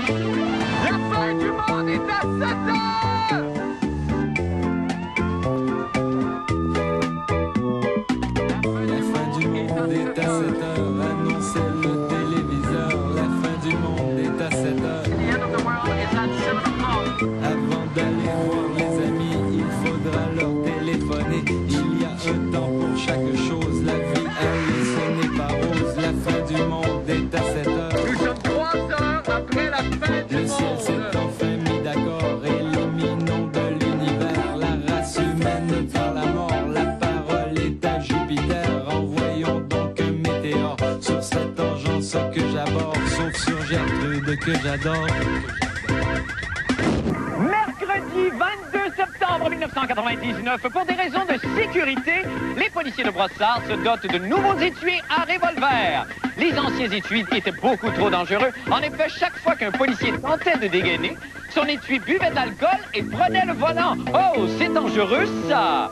La fin du monde est à 7 heures! La fin du monde est à 7 heures, annonçait le téléviseur. La fin du monde est à 7 heures. The end of the world is at 7 o'clock. Avant d'aller voir les amis, il faudra leur téléphoner. Il y a un temps pour chaque chose, la vie, elle, ce n'est pas rose. La fin du monde est à 7 heures. Nous sommes 3 heures après la fin du Le ciel monde. s'est enfin mis d'accord, éliminons de l'univers la race humaine par la mort. La parole est à Jupiter, envoyons donc un météore sur cette engeance que j'aborde, sauf sur Gertrude que j'adore. Mercredi 22 septembre 1999, pour des raisons de sécurité, les policiers de Brossard se dotent de nouveaux étuis à revolver. Les anciens étuis étaient beaucoup trop dangereux. En effet, chaque fois qu'un policier tentait de dégainer, son étui buvait de l'alcool et prenait le volant. Oh, c'est dangereux, ça!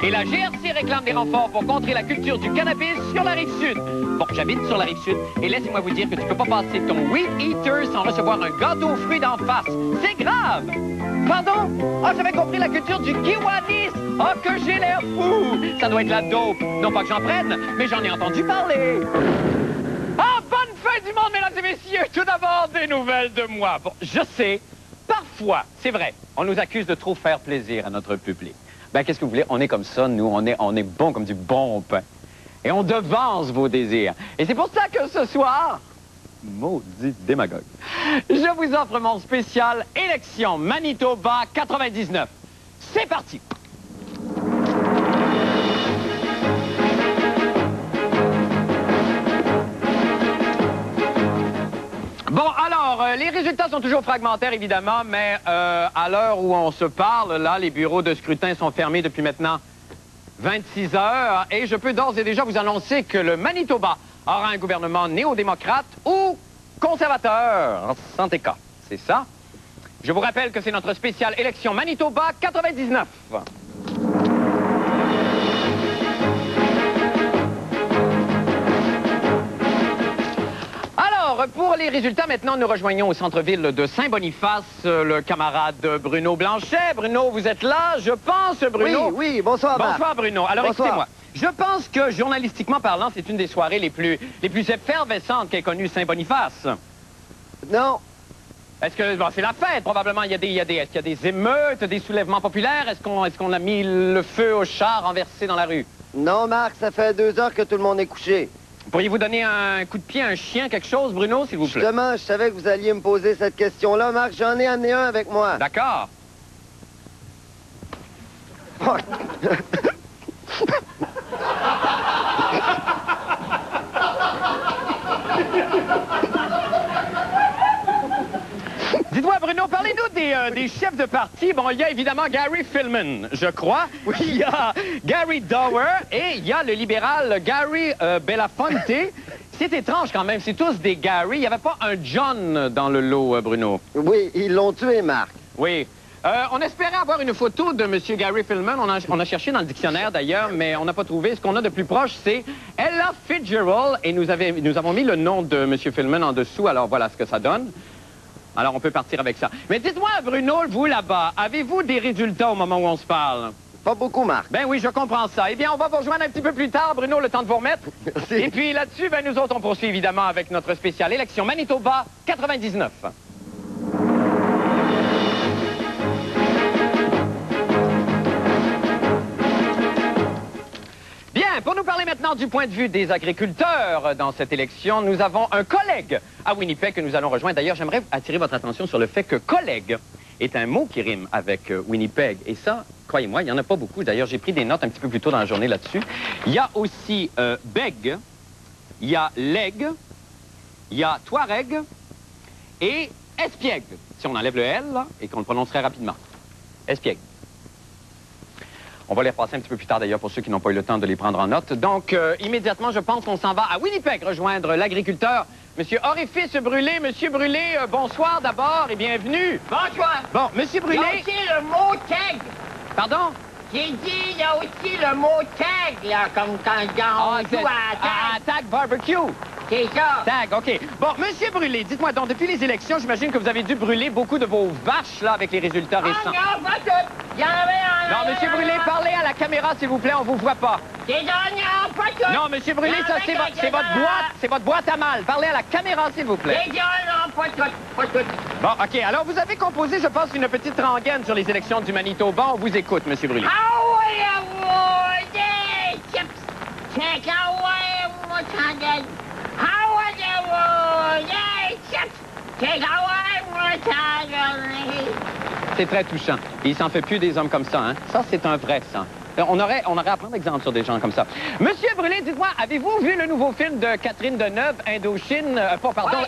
Et la GRC réclame des renforts pour contrer la culture du cannabis sur la Rive-Sud. Bon, j'habite sur la Rive-Sud et laissez-moi vous dire que tu peux pas passer ton Weed Eater sans recevoir un gâteau aux fruits d'en face. C'est grave! Pardon? Ah, j'avais compris la culture du kiwanis! Ah, que j'ai l'air fou! Ça doit être la dope. Non pas que j'en prenne, mais j'en ai entendu parler. Ah, bonne fin du monde, mesdames et messieurs! Tout d'abord, des nouvelles de moi. Bon, je sais, parfois, c'est vrai, on nous accuse de trop faire plaisir à notre public. Ben, qu'est-ce que vous voulez? On est comme ça, nous, on est bon comme du bon pain. Et on devance vos désirs. Et c'est pour ça que ce soir, maudit démagogue, je vous offre mon spécial élection Manitoba 99. C'est parti! Bon, alors, les résultats sont toujours fragmentaires, évidemment, mais à l'heure où on se parle, là, les bureaux de scrutin sont fermés depuis maintenant 26 heures, et je peux d'ores et déjà vous annoncer que le Manitoba aura un gouvernement néo-démocrate ou conservateur. Santé cas, c'est ça. Je vous rappelle que c'est notre spéciale élection Manitoba 99. Alors, pour les résultats, maintenant, nous rejoignons au centre-ville de Saint-Boniface le camarade Bruno Blanchet. Bruno, vous êtes là, je pense, Bruno? Oui, bonsoir, Marc. Bonsoir, Bruno. Alors, Bonsoir. écoutez-moi. Je pense que, journalistiquement parlant, c'est une des soirées les plus effervescentes qu'ait connue Saint-Boniface. Non, Est-ce que, bon, c'est la fête, probablement. Est-ce qu'il y a des émeutes, des soulèvements populaires? Est-ce qu'on a mis le feu aux chars renversés dans la rue? non, Marc, ça fait 2 heures que tout le monde est couché. Pourriez-vous donner un coup de pied à un chien, quelque chose, Bruno, s'il vous plaît? Justement, je savais que vous alliez me poser cette question-là, Marc. J'en ai amené un avec moi. D'accord. Dites-moi, Bruno, parlez-nous des chefs de parti. Bon, il y a évidemment Gary Filmon, je crois. Oui. Il y a Gary Dower et il y a le libéral Gary Belafonte. C'est étrange quand même, c'est tous des Gary. Il n'y avait pas un John dans le lot, Bruno. Oui, ils l'ont tué, Marc. Oui. On espérait avoir une photo de M. Gary Filmon. On a cherché dans le dictionnaire, d'ailleurs, mais on n'a pas trouvé. Ce qu'on a de plus proche, c'est Ella Fitzgerald. Et nous avons mis le nom de M. Filmon en dessous. Alors, voilà ce que ça donne. Alors, on peut partir avec ça. Mais dites-moi, Bruno, vous, là-bas, avez-vous des résultats au moment où on se parle? Pas beaucoup, Marc. Ben oui, je comprends ça. Eh bien, on va vous rejoindre un petit peu plus tard, Bruno, le temps de vous remettre. Merci. Et puis là-dessus, ben, nous autres, on poursuit évidemment avec notre spéciale élection Manitoba 99. Bien, pour nous parler maintenant du point de vue des agriculteurs dans cette élection, nous avons un collègue à Winnipeg que nous allons rejoindre. D'ailleurs, j'aimerais attirer votre attention sur le fait que collègue est un mot qui rime avec Winnipeg. Et ça, croyez-moi, il n'y en a pas beaucoup. D'ailleurs, j'ai pris des notes un petit peu plus tôt dans la journée là-dessus. Il y a aussi beg, il y a leg, il y a touareg et espiègle. Si on enlève le L là, et qu'on le prononce très rapidement. Espiègle. On va les repasser un petit peu plus tard, d'ailleurs, pour ceux qui n'ont pas eu le temps de les prendre en note. Donc, immédiatement, je pense qu'on s'en va à Winnipeg rejoindre l'agriculteur, Monsieur Orifice Brûlé. Monsieur Brûlé, bonsoir d'abord et bienvenue. Bonsoir. Bon, Monsieur Il y a Brûlé... aussi le mot tag. Pardon? J'ai dit, il y a aussi le mot tag, là, comme quand on joue à tag. Attack barbecue. C'est ça. Tag, OK. Bon, Monsieur Brûlé, dites-moi donc, depuis les élections, j'imagine que vous avez dû brûler beaucoup de vos vaches, là, avec les résultats Ah récents. non, pas toutes. Il y en avait un. Non, Monsieur Brûlé, parlez à la caméra, s'il vous plaît, on vous voit pas. C'est ça, non, pas toutes. Non, Monsieur Brûlé, Il y en ça, avait c'est votre boîte, c'est votre boîte à mal. Parlez à la caméra, s'il vous plaît. C'est ça, non, pas toutes. Pas toutes. Bon, OK. Alors, vous avez composé, je pense, une petite rengaine sur les élections du Manitoba. On vous écoute, Monsieur Brûlé. Ah oui, des chips. C'est ah ouais, moi, ça donne. Ah ouais, des chips. C'est ah ouais, moi, ça donne. C'est très touchant. Et il s'en fait plus des hommes comme ça, hein? Ça, c'est un vrai sang. On aurait à prendre exemple sur des gens comme ça. Monsieur Brûlé, dites-moi, avez-vous vu le nouveau film de Catherine Deneuve, Indochine,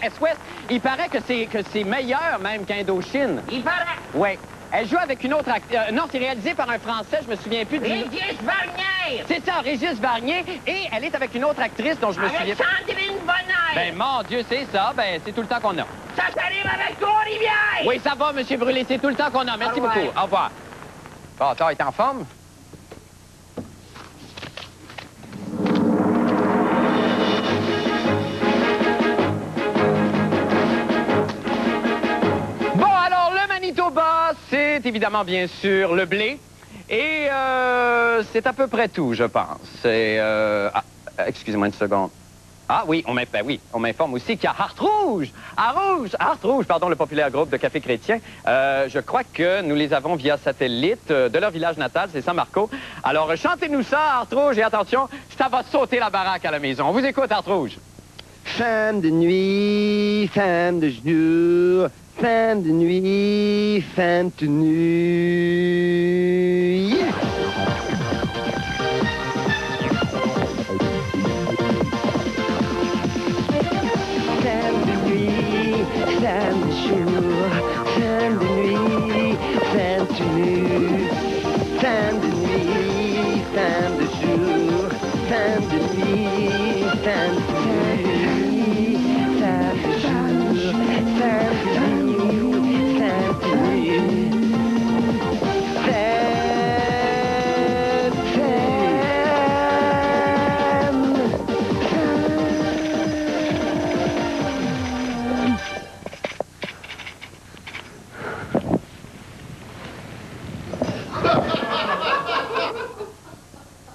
S-Ouest? Il paraît que c'est meilleur même qu'Indochine. Il paraît. Oui. Elle joue avec une autre actrice. Non, c'est réalisé par un Français, je me souviens plus du nom. Régis Barnier. C'est ça, Régis Barnier. Et elle est avec une autre actrice dont je me souviens Avec plus. Sandrine Bonheur. Ben, mon Dieu, c'est ça. Ben, c'est tout le temps qu'on a. Ça s'arrive avec Trois-Rivières. Oui, ça va, Monsieur Brûlé, c'est tout le temps qu'on a. Merci Ah ouais. beaucoup. Au revoir. Bon, toi, est en forme? Bon, alors, le Manitoba, c'est évidemment, bien sûr, le blé. Et c'est à peu près tout, je pense. Excusez-moi une seconde. Ah oui, on m'informe aussi qu'il y a Hart Rouge, le populaire groupe de café chrétien. Je crois que nous les avons via satellite de leur village natal, c'est San Marco. Alors, chantez-nous ça, Hart Rouge, et attention, ça va sauter la baraque à la maison. On vous écoute, Hart Rouge. Femme de nuit, femme de jour, femme de nuit, femme de nuit. Femme de nuit, femme de jour, femme de nuit, femme de nuit. Femme de nuit, femme de jour, femme de nuit, femme de nuit, femme de jour, femme de nuit, femme de nuit.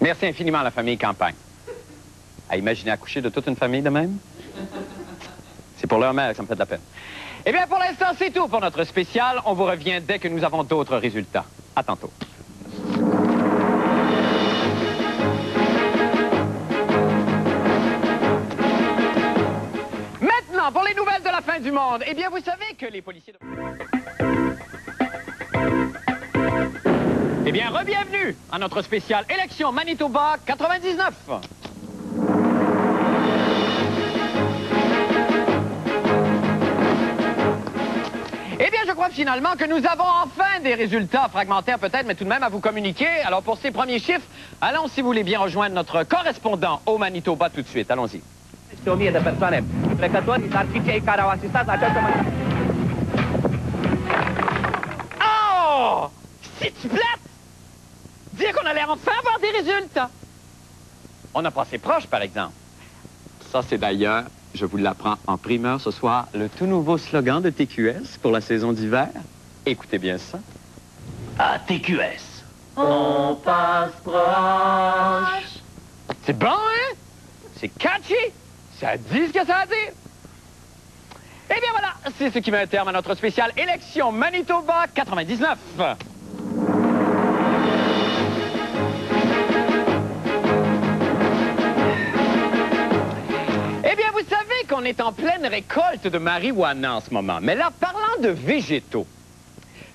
Merci infiniment à la famille Campagne. À imaginer accoucher de toute une famille de même? C'est pour leur mère que ça me fait de la peine. Eh bien, pour l'instant, c'est tout pour notre spécial. On vous revient dès que nous avons d'autres résultats. À tantôt. Maintenant, pour les nouvelles de la fin du monde, eh bien, vous savez que les policiers... Eh bien, re-bienvenue à notre spécial élection Manitoba 99. Eh bien, je crois finalement que nous avons enfin des résultats fragmentaires peut-être, mais tout de même à vous communiquer. Alors, pour ces premiers chiffres, allons, si vous voulez bien, rejoindre notre correspondant au Manitoba tout de suite. Allons-y. Oh! C'est-tu plate? Dire qu'on allait enfin avoir des résultats. On a passé proche, par exemple. Ça, c'est d'ailleurs, je vous l'apprends en primeur ce soir, le tout nouveau slogan de TQS pour la saison d'hiver. Écoutez bien ça. À TQS, on passe proche. C'est bon, hein? C'est catchy. Ça dit ce que ça a à dire. Eh bien voilà, c'est ce qui met un terme à notre spéciale élection Manitoba 99. Eh bien, vous savez qu'on est en pleine récolte de marijuana en ce moment. Mais là, parlant de végétaux,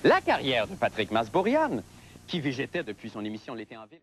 la carrière de Patrick Masbourian, qui végétait depuis son émission L'été en ville...